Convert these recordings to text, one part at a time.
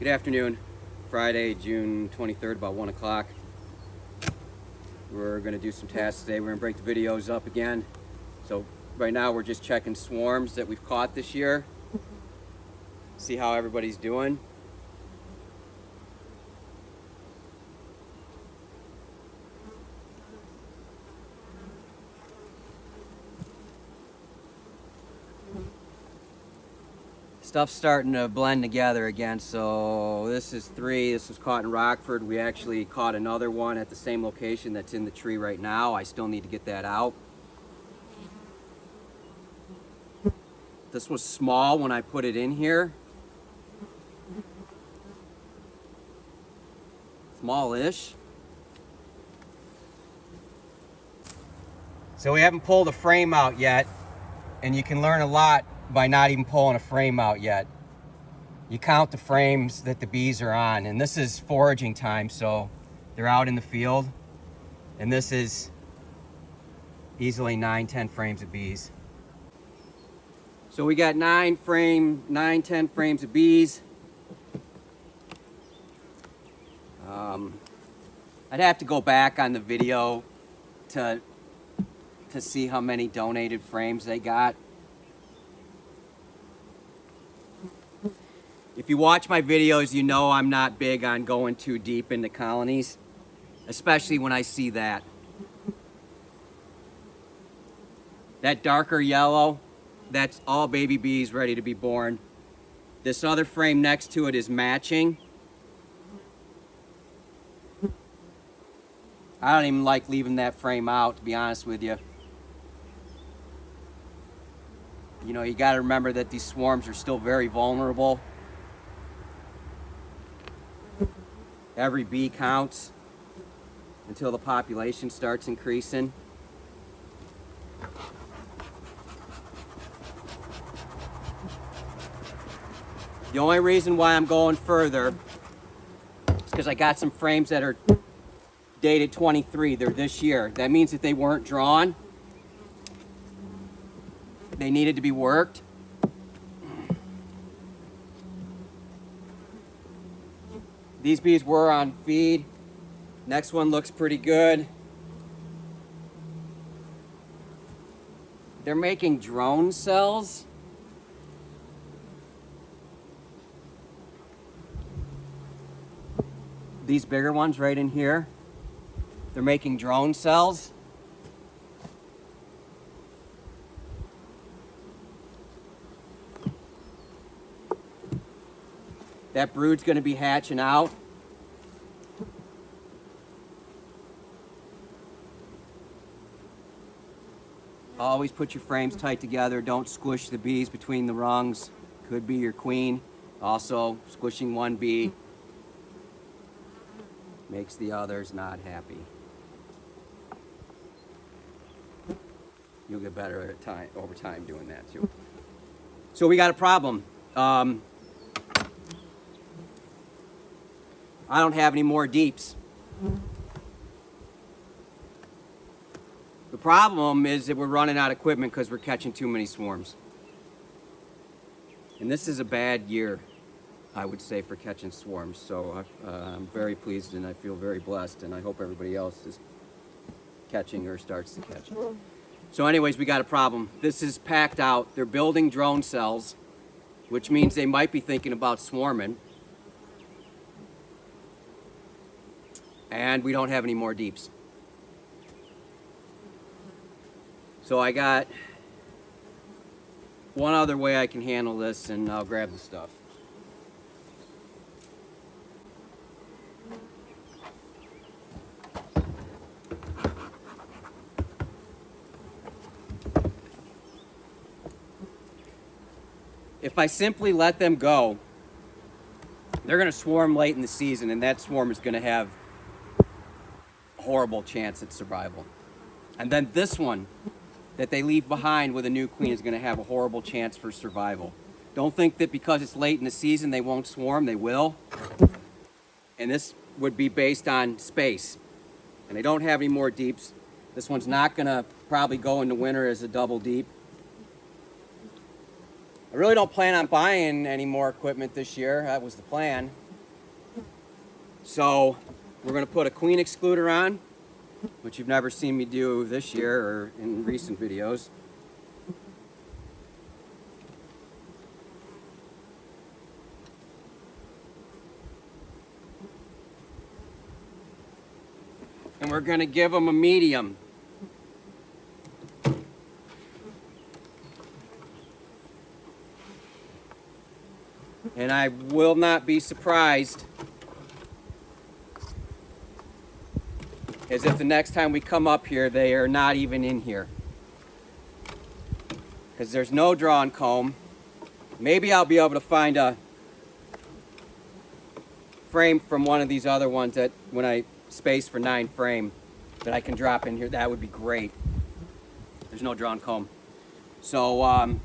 Good afternoon. Friday, June 23rd, about 1 o'clock. We're going to do some tasks today. We're going to break the videos up again. So right now we're just checking swarms that we've caught this year. See how everybody's doing. Stuff's starting to blend together again. So this is 3. This was caught in Rockford. We actually caught another one at the same location that's in the tree right now. I still need to get that out. This was small when I put it in here. Smallish. So we haven't pulled the frame out yet, and you can learn a lot by not even pulling a frame out yet. You count the frames that the bees are on, and this is foraging time, so they're out in the field, and this is easily 9-10 frames of bees. So we got 9-10 frames of bees. I'd have to go back on the video to see how many donated frames they got. If you watch my videos, you know I'm not big on going too deep into colonies, especially when I see that. That darker yellow, that's all baby bees ready to be born. This other frame next to it is matching. I don't even like leaving that frame out, to be honest with you. You know, you got to remember that these swarms are still very vulnerable. Every bee counts until the population starts increasing. The only reason why I'm going further is because I got some frames that are dated 23. They're this year. That means that they weren't drawn. They needed to be worked. These bees were on feed. Next one looks pretty good. They're making drone cells. These bigger ones right in here, they're making drone cells. That brood's going to be hatching out. Always put your frames tight together. Don't squish the bees between the rungs. Could be your queen. Also, squishing one bee makes the others not happy. You'll get better at time over time doing that too. So we got a problem. I don't have any more deeps. The problem is that we're running out of equipment because we're catching too many swarms. And this is a bad year, I would say, for catching swarms. So I'm very pleased and I feel very blessed, and I hope everybody else is catching or starts to catch. So anyways, we got a problem. This is packed out. They're building drone cells, which means they might be thinking about swarming. And we don't have any more deeps. So I got one other way I can handle this, and I'll grab the stuff. If I simply let them go, they're going to swarm late in the season, and that swarm is going to have a horrible chance at survival. And then this one that they leave behind with a new queen is going to have a horrible chance for survival. Don't think that because it's late in the season they won't swarm. They will. And this would be based on space. And they don't have any more deeps. This one's not going to probably go into winter as a double deep. I really don't plan on buying any more equipment this year. That was the plan. So we're going to put a queen excluder on, which you've never seen me do this year or in recent videos. And we're going to give them a medium. And I will not be surprised as if the next time we come up here, they are not even in here. Because there's no drawn comb. Maybe I'll be able to find a frame from one of these other ones that when I space for 9 frame that I can drop in here. That would be great. There's no drawn comb. So,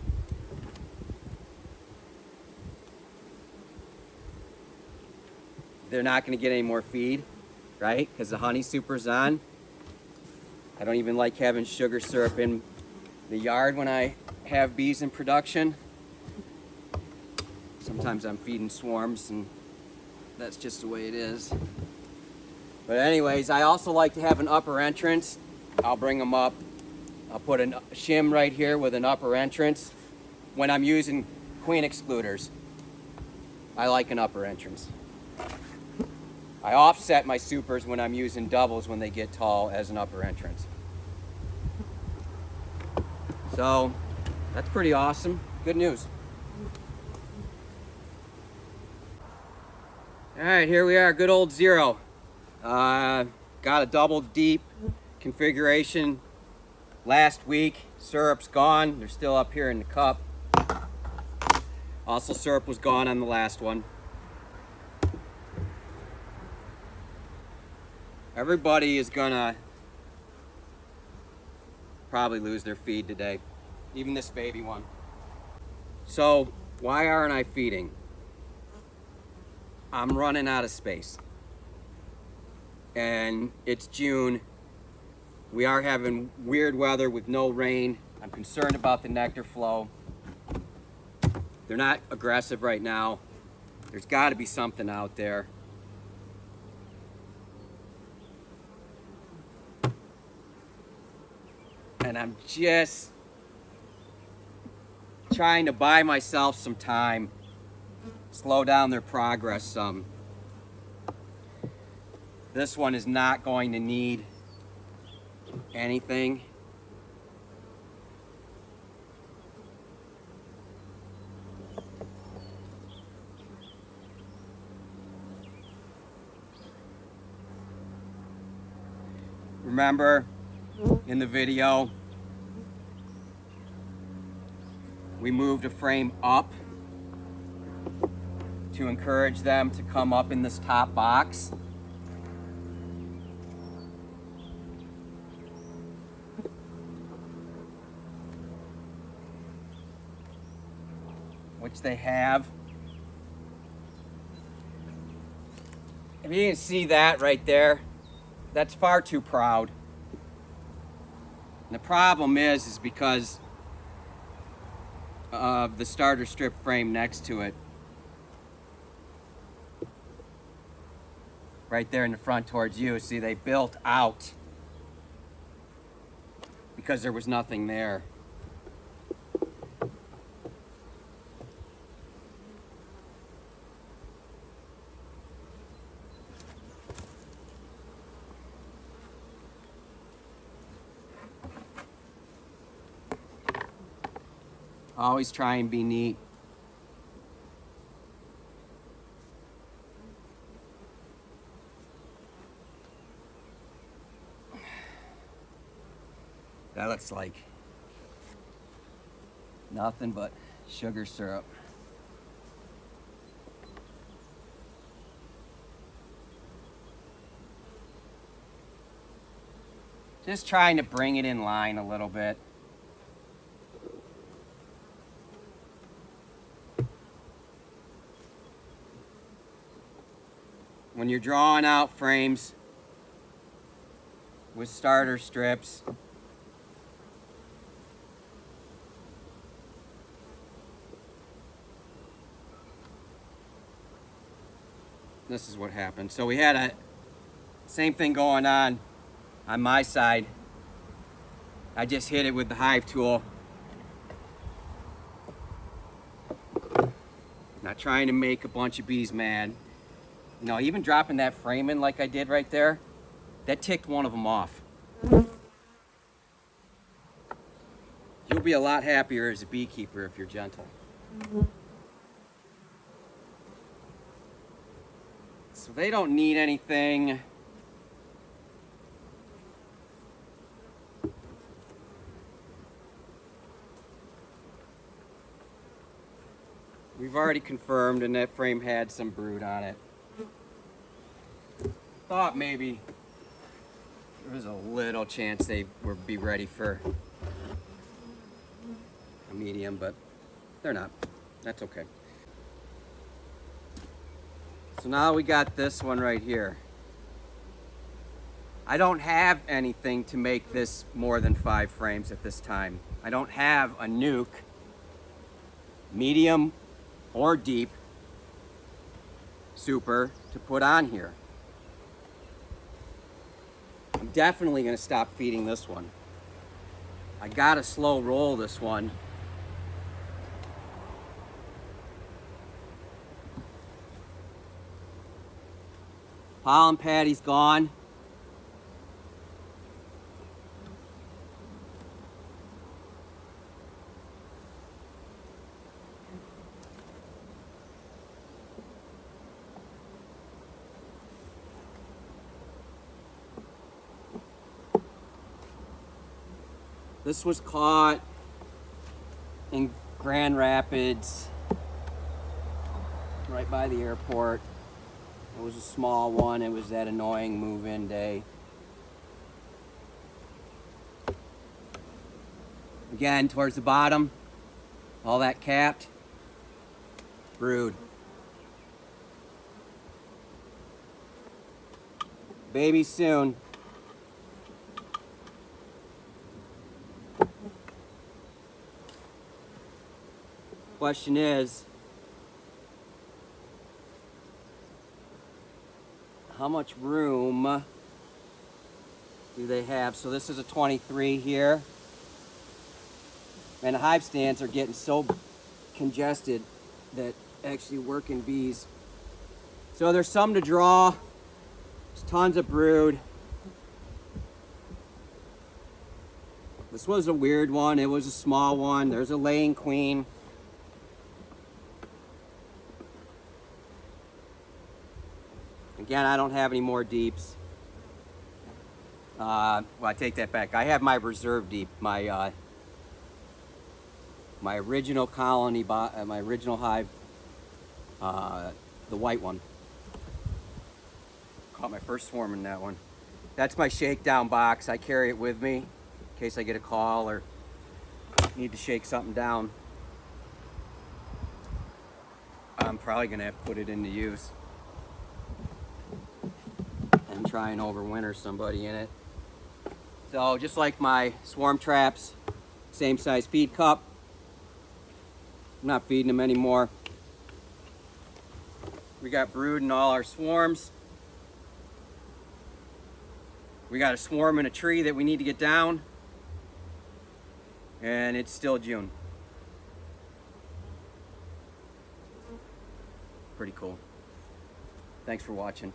they're not going to get any more feed, right? Because the honey super's on. I don't even like having sugar syrup in the yard when I have bees in production. Sometimes I'm feeding swarms and that's just the way it is. But anyways, I also like to have an upper entrance. I'll bring them up. I'll put a shim right here with an upper entrance. When I'm using queen excluders, I like an upper entrance. I offset my supers when I'm using doubles when they get tall as an upper entrance. So that's pretty awesome. Good news. All right, here we are, good old 0. Got a double deep configuration last week. Syrup's gone. They're still up here in the cup. Also, syrup was gone on the last one. Everybody is gonna probably lose their feed today, even this baby one. So why aren't I feeding? I'm running out of space. And it's June. We are having weird weather with no rain. I'm concerned about the nectar flow. They're not aggressive right now. There's got to be something out there. And I'm just trying to buy myself some time, slow down their progress some. This one is not going to need anything. Remember in the video, we moved a frame up to encourage them to come up in this top box. Which they have. If you can see that right there, that's far too proud. And the problem is because of the starter strip frame next to it. Right there in the front towards you. See, they built out because there was nothing there. Always try and be neat. That looks like nothing but sugar syrup. Just trying to bring it in line a little bit. When you're drawing out frames with starter strips, this is what happened. So we had a same thing going on my side. I just hit it with the hive tool. Not trying to make a bunch of bees mad. You know, even dropping that frame in like I did right there, that ticked one of them off. You'll be a lot happier as a beekeeper if you're gentle. So they don't need anything. We've already confirmed, and that frame had some brood on it. Thought maybe there was a little chance they would be ready for a medium, but they're not. That's okay. So now we got this one right here. I don't have anything to make this more than 5 frames at this time. I don't have a nuke, medium or deep, super to put on here. I'm definitely going to stop feeding this one. I gotta slow roll this one. Pollen patty's gone. This was caught in Grand Rapids, right by the airport. It was a small one. It was that annoying move-in day. Again, towards the bottom, all that capped, brood. Baby soon. Question is, how much room do they have? So this is a 23 here. And the hive stands are getting so congested that actually working bees. So there's some to draw. There's tons of brood. This was a weird one. It was a small one. There's a laying queen. Again, I don't have any more deeps. Well, I take that back. I have my reserve deep, my original colony, my original hive, the white one. Caught my first swarm in that one. That's my shakedown box. I carry it with me in case I get a call or need to shake something down. I'm probably gonna have to put it into use and try and overwinter somebody in it. So just like my swarm traps, same size feed cup. I'm not feeding them anymore. We got brood in all our swarms. We got a swarm in a tree that we need to get down. And it's still June. Pretty cool. Thanks for watching.